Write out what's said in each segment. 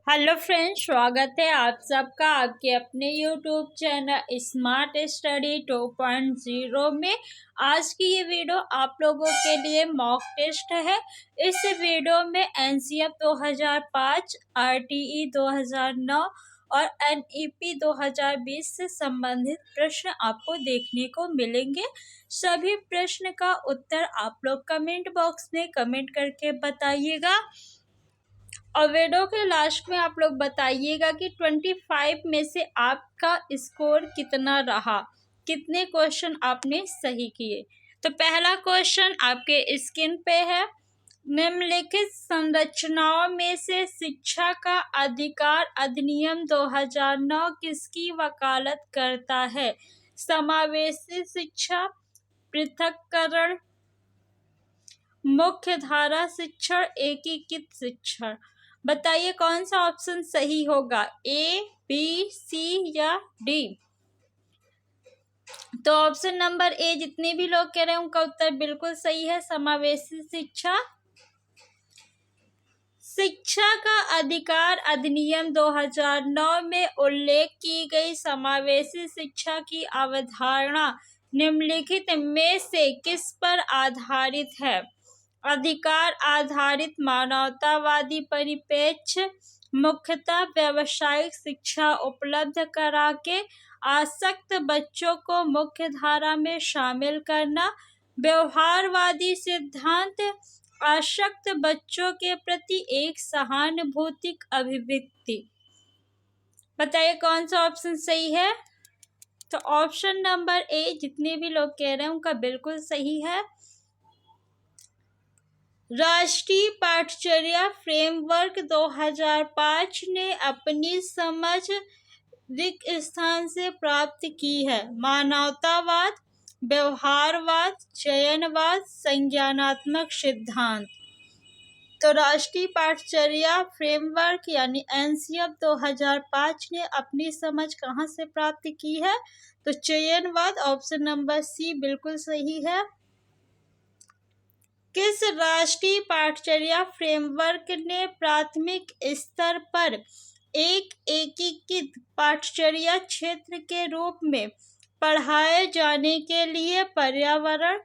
Hello friends, स्वागत है आप सबका आपके अपने यूट्यूब चैनल स्मार्ट स्टडी 2.0 में। आज की ये वीडियो आप लोगों के लिए मॉक टेस्ट है। इस वीडियो में एनसीएफ 2005, आरटीई 2009 और एनईपी 2020 से संबंधित प्रश्न आपको देखने को मिलेंगे। सभी प्रश्न का उत्तर आप लोग कमेंट बॉक्स में कमेंट करके बताइएगा और वीडियो के लास्ट में आप लोग बताइएगा कि 25 में से आपका स्कोर कितना रहा, कितने क्वेश्चन आपने सही किए। तो पहला क्वेश्चन आपके स्क्रीन पे है। निम्नलिखित संरचनाओं में से शिक्षा का अधिकार अधिनियम 2009 किसकी वकालत करता है? समावेशी शिक्षा, पृथक्करण, मुख्य धारा शिक्षण, एकीकृत शिक्षण। बताइए कौन सा ऑप्शन सही होगा, ए, बी, सी या डी? तो ऑप्शन नंबर ए जितने भी लोग कह रहे हैं उनका उत्तर बिल्कुल सही है, समावेशी शिक्षा। शिक्षा का अधिकार अधिनियम 2009 में उल्लेख की गई समावेशी शिक्षा की अवधारणा निम्नलिखित में से किस पर आधारित है? अधिकार आधारित मानवतावादी परिप्रेक्ष्य, मुख्यतः व्यावसायिक शिक्षा उपलब्ध करा के आसक्त बच्चों को मुख्य धारा में शामिल करना, व्यवहारवादी सिद्धांत, आसक्त बच्चों के प्रति एक सहानुभूतिक अभिव्यक्ति। बताइए कौन सा ऑप्शन सही है? तो ऑप्शन नंबर ए जितने भी लोग कह रहे हैं उनका बिल्कुल सही है। राष्ट्रीय पाठचर्या फ्रेमवर्क 2005 ने अपनी समझ रिक्त स्थान से प्राप्त की है? मानवतावाद, व्यवहारवाद, चयनवाद, संज्ञानात्मक सिद्धांत। तो राष्ट्रीय पाठचर्या फ्रेमवर्क यानी एनसीएफ 2005 ने अपनी समझ कहाँ से प्राप्त की है? तो चयनवाद, ऑप्शन नंबर सी बिल्कुल सही है। किस राष्ट्रीय पाठचर्या फ्रेमवर्क ने प्राथमिक स्तर पर एक एकीकृत पाठचर्या क्षेत्र के रूप में पढ़ाए जाने के लिए पर्यावरण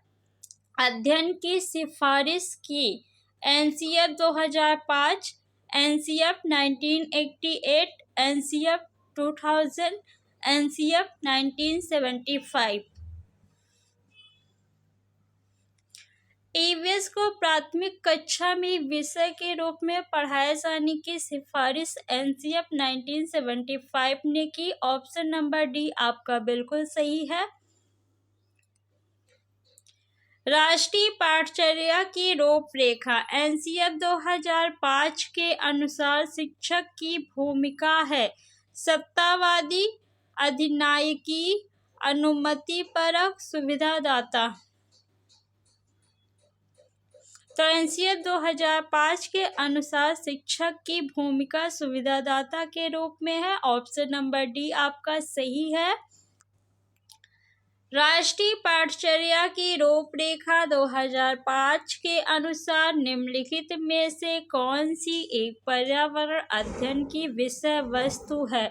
अध्ययन की सिफारिश की? NCF 2005, NCF 1988, NCF 2000, NCF 1975। EVS को प्राथमिक कक्षा में विषय के रूप में पढ़ाए जाने की सिफारिश एनसीएफ 1975 ने की। ऑप्शन नंबर डी आपका बिल्कुल सही है। राष्ट्रीय पाठचर्या की रूपरेखा एनसीएफ 2005 के अनुसार शिक्षक की भूमिका है सत्तावादी, अधिनायकी, अनुमतिपरक, सुविधादाता। तो एनसीएफ 2005 के अनुसार शिक्षक की भूमिका सुविधादाता के रूप में है। ऑप्शन नंबर डी आपका सही है। राष्ट्रीय पाठचर्या की रूपरेखा 2005 के अनुसार निम्नलिखित में से कौन सी एक पर्यावरण अध्ययन की विषय वस्तु है?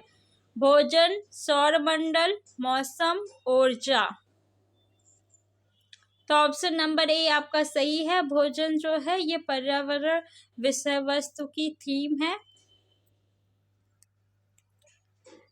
भोजन, सौरमंडल, मौसम, ऊर्जा। तो ऑप्शन नंबर ए आपका सही है। भोजन जो है ये पर्यावरण विषय वस्तु की थीम है।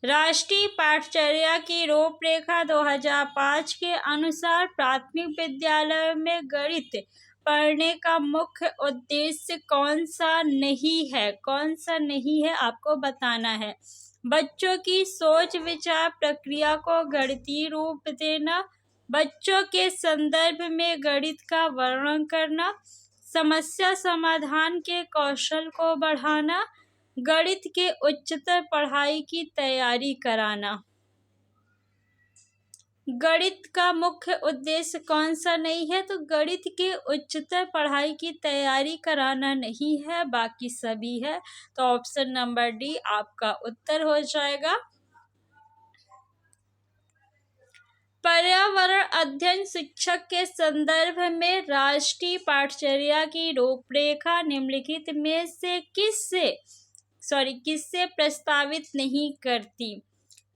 राष्ट्रीय पाठचर्या की रूपरेखा 2005 के अनुसार प्राथमिक विद्यालय में गणित पढ़ने का मुख्य उद्देश्य कौन सा नहीं है? कौन सा नहीं है आपको बताना है। बच्चों की सोच विचार प्रक्रिया को गणितीय रूप देना, बच्चों के संदर्भ में गणित का वर्णन करना, समस्या समाधान के कौशल को बढ़ाना, गणित के उच्चतर पढ़ाई की तैयारी कराना। गणित का मुख्य उद्देश्य कौन सा नहीं है? तो गणित के उच्चतर पढ़ाई की तैयारी कराना नहीं है, बाकी सभी है। तो ऑप्शन नंबर डी आपका उत्तर हो जाएगा। पर्यावरण अध्ययन शिक्षक के संदर्भ में राष्ट्रीय पाठचर्या की रूपरेखा निम्नलिखित में से किस किससे प्रस्तावित नहीं करती?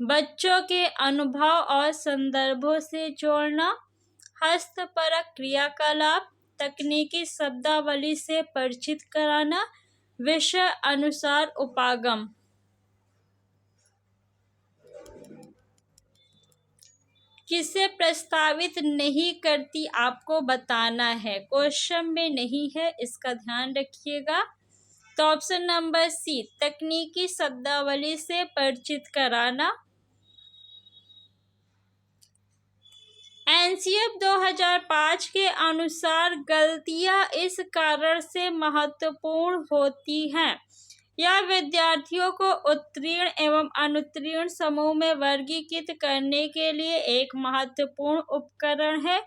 बच्चों के अनुभव और संदर्भों से जोड़ना, हस्तपरक क्रियाकलाप, तकनीकी शब्दावली से परिचित कराना, विषय अनुसार उपागम। किसे प्रस्तावित नहीं करती आपको बताना है, क्वेश्चन में नहीं है, इसका ध्यान रखिएगा। तो ऑप्शन नंबर सी, तकनीकी शब्दावली से परिचित कराना। एनसीएफ 2005 के अनुसार गलतियां इस कारण से महत्वपूर्ण होती हैं, यह विद्यार्थियों को उत्तीर्ण एवं अनुत्तीर्ण समूह में वर्गीकृत करने के लिए एक महत्वपूर्ण उपकरण है।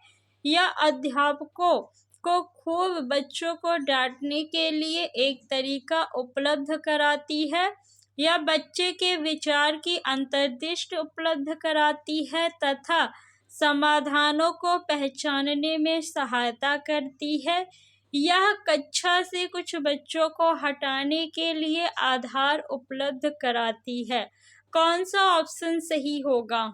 यह अध्यापकों को खूब बच्चों को डांटने के लिए एक तरीका उपलब्ध कराती है। यह बच्चे के विचार की अंतर्दृष्टि उपलब्ध कराती है तथा समाधानों को पहचानने में सहायता करती है। यह कक्षा से कुछ बच्चों को हटाने के लिए आधार उपलब्ध कराती है। कौन सा ऑप्शन सही होगा?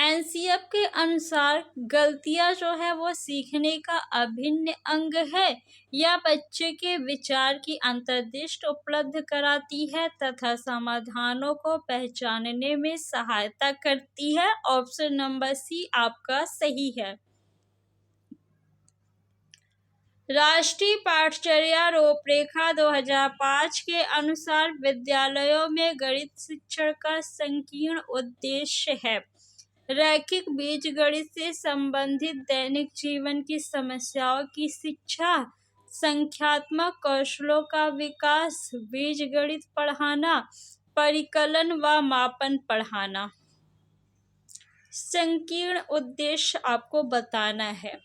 एनसीएफ के अनुसार गलतियां जो है वो सीखने का अभिन्न अंग है। यह बच्चे के विचार की अंतर्दृष्टि उपलब्ध कराती है तथा समाधानों को पहचानने में सहायता करती है। ऑप्शन नंबर सी आपका सही है। राष्ट्रीय पाठचर्या रूपरेखा 2005 के अनुसार विद्यालयों में गणित शिक्षण का संकीर्ण उद्देश्य है रैखिक बीजगणित से संबंधित दैनिक जीवन की समस्याओं की शिक्षा, संख्यात्मक कौशलों का विकास, बीजगणित पढ़ाना, परिकलन व मापन पढ़ाना। संकीर्ण उद्देश्य आपको बताना है।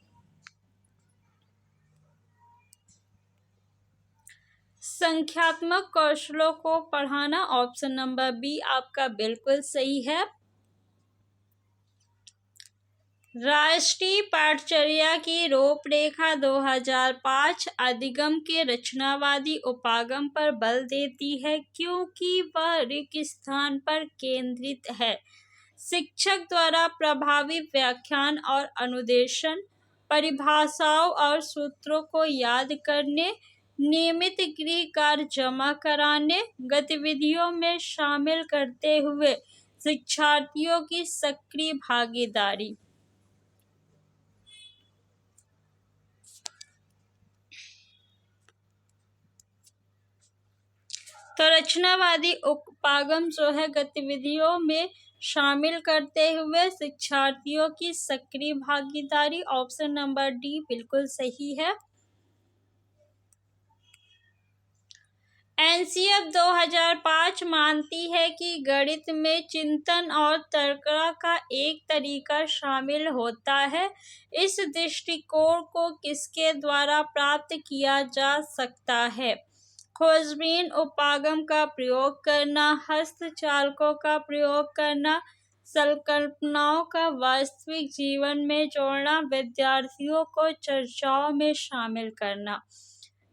संख्यात्मक कौशलों को पढ़ाना, ऑप्शन नंबर बी आपका बिल्कुल सही है। राष्ट्रीय पाठचर्या की रूपरेखा 2005 अधिगम के रचनावादी उपागम पर बल देती है क्योंकि वह रिक्त स्थान पर केंद्रित है। शिक्षक द्वारा प्रभावी व्याख्यान और अनुदेशन, परिभाषाओं और सूत्रों को याद करने, नियमित गृह कार्य जमा कराने, गतिविधियों में शामिल करते हुए शिक्षार्थियों की सक्रिय भागीदारी। तो रचनावादी उपागम जो है गतिविधियों में शामिल करते हुए शिक्षार्थियों की सक्रिय भागीदारी। ऑप्शन नंबर डी बिल्कुल सही है। एनसीएफ 2005 मानती है कि गणित में चिंतन और तर्क का एक तरीका शामिल होता है। इस दृष्टिकोण को किसके द्वारा प्राप्त किया जा सकता है? खोजबीन उपागम का प्रयोग करना, हस्तचालकों का प्रयोग करना, संकल्पनाओं का वास्तविक जीवन में जोड़ना, विद्यार्थियों को चर्चाओं में शामिल करना,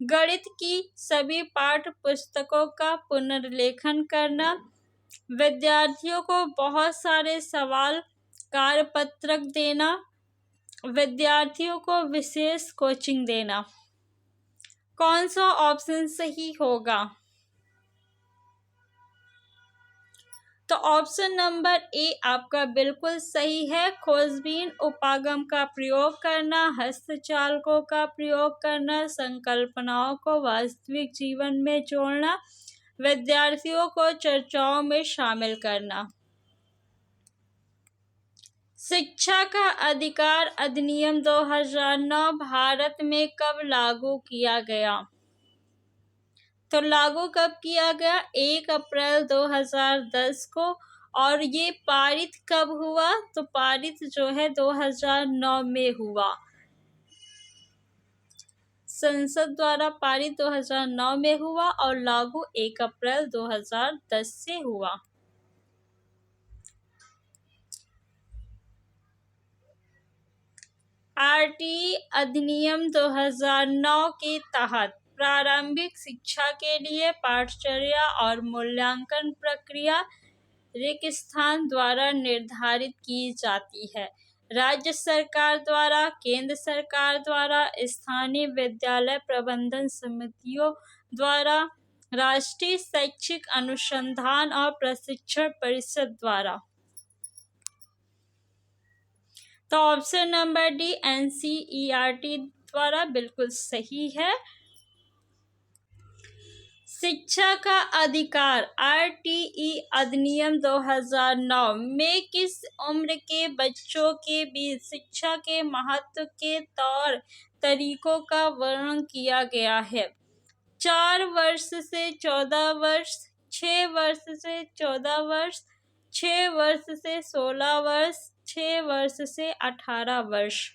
गणित की सभी पाठ्य पुस्तकों का पुनर्लेखन करना, विद्यार्थियों को बहुत सारे सवाल कार्यपत्रक देना, विद्यार्थियों को विशेष कोचिंग देना। कौन सा ऑप्शन सही होगा? तो ऑप्शन नंबर ए आपका बिल्कुल सही है। खोजबीन उपागम का प्रयोग करना, हस्तचालकों का प्रयोग करना, संकल्पनाओं को वास्तविक जीवन में जोड़ना, विद्यार्थियों को चर्चाओं में शामिल करना। शिक्षा का अधिकार अधिनियम 2009 भारत में कब लागू किया गया? तो लागू कब किया गया? 1 अप्रैल 2010 को। और ये पारित कब हुआ? तो पारित जो है 2009 में हुआ। संसद द्वारा पारित 2009 में हुआ और लागू 1 अप्रैल 2010 से हुआ। आरटीई अधिनियम 2009 के तहत प्रारंभिक शिक्षा के लिए पाठचर्या और मूल्यांकन प्रक्रिया रिक्स्थान द्वारा निर्धारित की जाती है। राज्य सरकार द्वारा, केंद्र सरकार द्वारा, स्थानीय विद्यालय प्रबंधन समितियों द्वारा, राष्ट्रीय शैक्षिक अनुसंधान और प्रशिक्षण परिषद द्वारा। तो ऑप्शन नंबर डी NCERT द्वारा बिल्कुल सही है। शिक्षा का अधिकार RTE अधिनियम 2009 में किस उम्र के बच्चों के बीच शिक्षा के महत्व के तौर तरीकों का वर्णन किया गया है? 4 वर्ष से 14 वर्ष, 6 वर्ष से 14 वर्ष, 6 वर्ष से 16 वर्ष, 6 वर्ष से 18 वर्ष।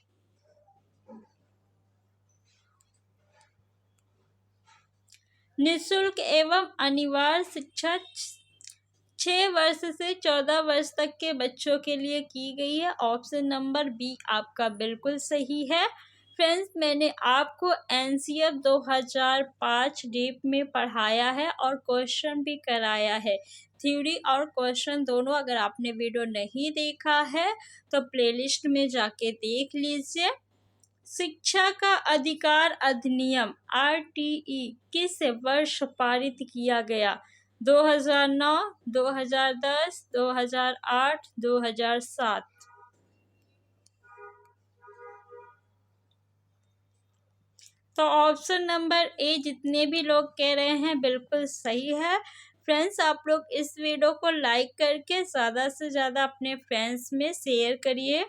निःशुल्क एवं अनिवार्य शिक्षा 6 वर्ष से 14 वर्ष तक के बच्चों के लिए की गई है। ऑप्शन नंबर बी आपका बिल्कुल सही है। फ्रेंड्स, मैंने आपको NCF 2005 डीप में पढ़ाया है और क्वेश्चन भी कराया है, थ्योरी और क्वेश्चन दोनों। अगर आपने वीडियो नहीं देखा है तो प्लेलिस्ट में जाके देख लीजिए। शिक्षा का अधिकार अधिनियम RTE किस वर्ष पारित किया गया? 2009, 2010, 2008, 2007। तो ऑप्शन नंबर ए जितने भी लोग कह रहे हैं बिल्कुल सही है। फ्रेंड्स, आप लोग इस वीडियो को लाइक करके ज़्यादा से ज़्यादा अपने फ्रेंड्स में शेयर करिए।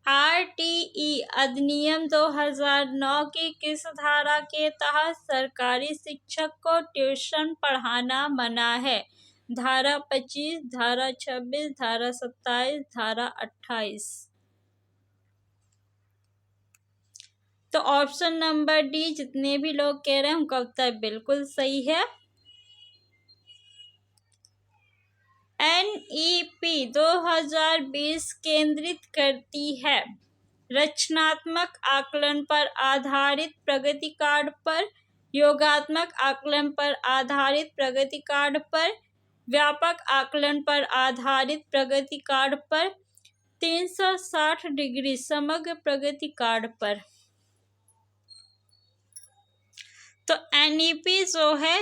RTE अधिनियम 2009 की किस धारा के तहत सरकारी शिक्षक को ट्यूशन पढ़ाना मना है? धारा 25, धारा 26, धारा 27, धारा 28। तो ऑप्शन नंबर डी जितने भी लोग कह रहे हैं उनका उत्तर बिल्कुल सही है। NEP 2020 केंद्रित करती है रचनात्मक आकलन पर आधारित प्रगति कार्ड पर, योगात्मक आकलन पर आधारित प्रगति कार्ड पर, व्यापक आकलन पर आधारित प्रगति कार्ड पर, 360 डिग्री समग्र प्रगति कार्ड पर। तो NEP जो है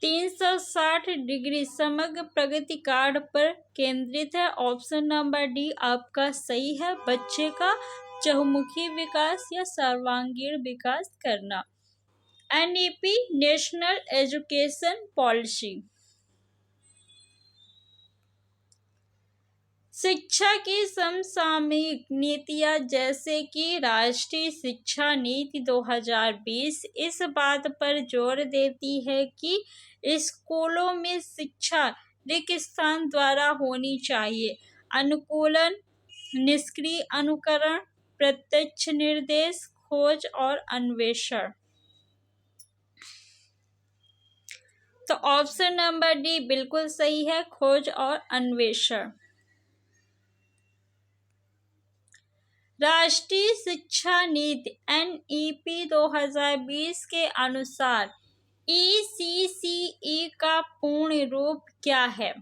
360 डिग्री समग्र प्रगति कार्ड पर केंद्रित है। ऑप्शन नंबर डी आपका सही है। बच्चे का चहुमुखी विकास या सर्वांगीण विकास करना। NEP national education policy. शिक्षा की समसामयिक नीतियां जैसे कि राष्ट्रीय शिक्षा नीति 2020 इस बात पर जोर देती है कि स्कूलों में शिक्षा रिक्स्थान द्वारा होनी चाहिए। अनुकूलन, निष्क्रिय अनुकरण, प्रत्यक्ष निर्देश, खोज और अन्वेषण। तो ऑप्शन नंबर डी बिल्कुल सही है, खोज और अन्वेषण। राष्ट्रीय शिक्षा नीति NEP 2020 के अनुसार ECCE का पूर्ण रूप क्या है?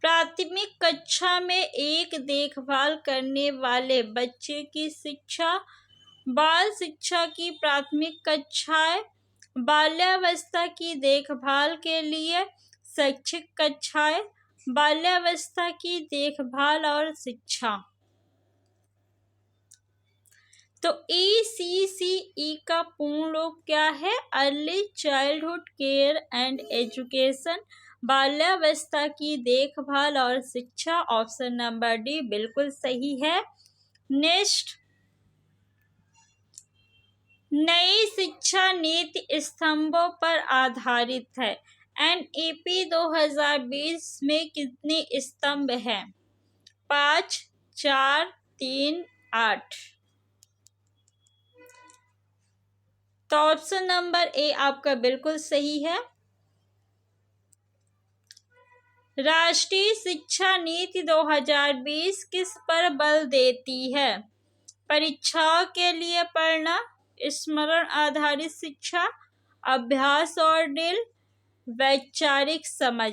प्राथमिक कक्षा में एक देखभाल करने वाले बच्चे की शिक्षा, बाल शिक्षा की प्राथमिक कक्षाएं, बाल्यावस्था की देखभाल के लिए शैक्षिक कक्षाएं, बाल्यावस्था की देखभाल और शिक्षा। तो ECCE का पूर्ण रूप क्या है? Early childhood care and education, बाल्यावस्था की देखभाल और शिक्षा। ऑप्शन नंबर डी बिल्कुल सही है। नेक्स्ट, नई शिक्षा नीति स्तंभों पर आधारित है। NEP 2020 में कितने स्तंभ हैं? 5, 4, 3, 8। तो ऑप्शन नंबर ए आपका बिल्कुल सही है। राष्ट्रीय शिक्षा नीति 2020 किस पर बल देती है? परीक्षाओं के लिए पढ़ना, स्मरण आधारित शिक्षा, अभ्यास और ड्रिल, वैचारिक समझ।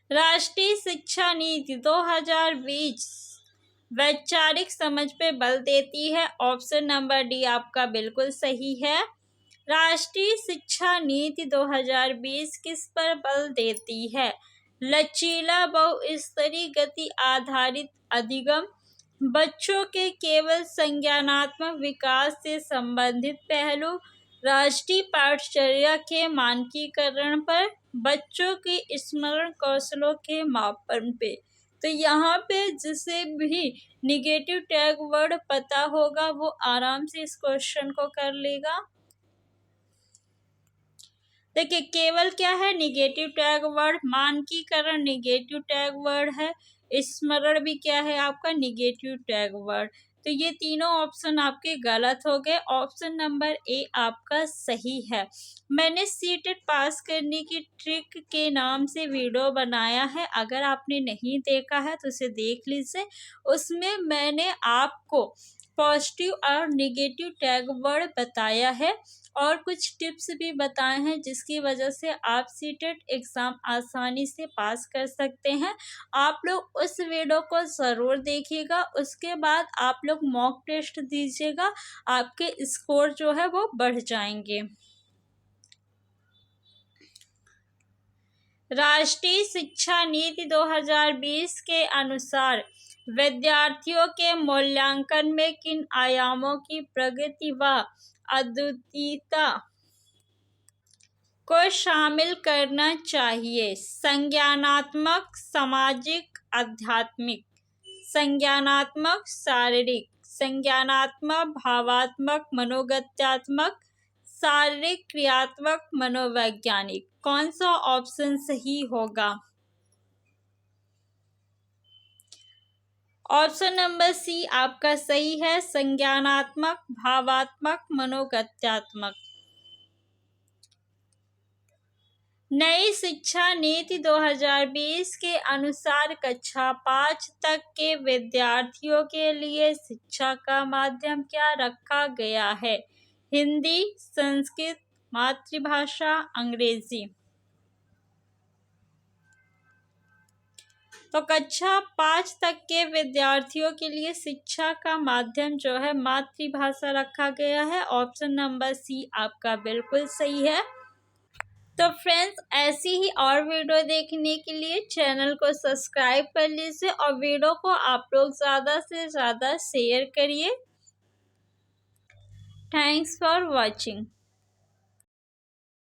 राष्ट्रीय शिक्षा नीति 2020 वैचारिक समझ पे बल देती है। ऑप्शन नंबर डी आपका बिल्कुल सही है। राष्ट्रीय शिक्षा नीति 2020 किस पर बल देती है? लचीला बहुस्तरीय गति आधारित अधिगम, बच्चों के केवल संज्ञानात्मक विकास से संबंधित पहलू, राष्ट्रीय पाठचर्या के मानकीकरण पर, बच्चों की स्मरण कौशलों के मापन पे। तो यहाँ पे जिसे भी निगेटिव टैग वर्ड पता होगा वो आराम से इस क्वेश्चन को कर लेगा। देखिए केवल क्या है, निगेटिव टैग वर्ड, मानकीकरण निगेटिव टैग वर्ड है, स्मरण भी क्या है आपका निगेटिव टैग वर्ड। तो ये तीनों ऑप्शन आपके गलत हो गए। ऑप्शन नंबर ए आपका सही है। मैंने सीटेट पास करने की ट्रिक के नाम से वीडियो बनाया है, अगर आपने नहीं देखा है तो उसे देख लीजिए। उसमें मैंने आपको पॉजिटिव और निगेटिव टैग वर्ड बताया है और कुछ टिप्स भी बताए हैं जिसकी वजह से आप सीटेट एग्ज़ाम आसानी से पास कर सकते हैं। आप लोग उस वीडियो को ज़रूर देखिएगा, उसके बाद आप लोग मॉक टेस्ट दीजिएगा, आपके स्कोर जो है वो बढ़ जाएंगे। राष्ट्रीय शिक्षा नीति 2020 के अनुसार विद्यार्थियों के मूल्यांकन में किन आयामों की प्रगति व अद्वितीयता को शामिल करना चाहिए? संज्ञानात्मक, सामाजिक, आध्यात्मिक, संज्ञानात्मक, शारीरिक, संज्ञानात्मक, भावात्मक, मनोगत्यात्मक, शारीरिक, क्रियात्मक, मनोवैज्ञानिक। कौन सा ऑप्शन सही होगा? ऑप्शन नंबर सी आपका सही है, संज्ञानात्मक, भावात्मक, मनोगत्यात्मक। नई शिक्षा नीति 2020 के अनुसार कक्षा 5 तक के विद्यार्थियों के लिए शिक्षा का माध्यम क्या रखा गया है? हिंदी, संस्कृत, मातृभाषा, अंग्रेजी। तो कक्षा 5 तक के विद्यार्थियों के लिए शिक्षा का माध्यम जो है मातृभाषा रखा गया है। ऑप्शन नंबर सी आपका बिल्कुल सही है। तो फ्रेंड्स ऐसी ही और वीडियो देखने के लिए चैनल को सब्सक्राइब कर लीजिए और वीडियो को आप लोग ज़्यादा से ज़्यादा शेयर करिए। Thanks for watching.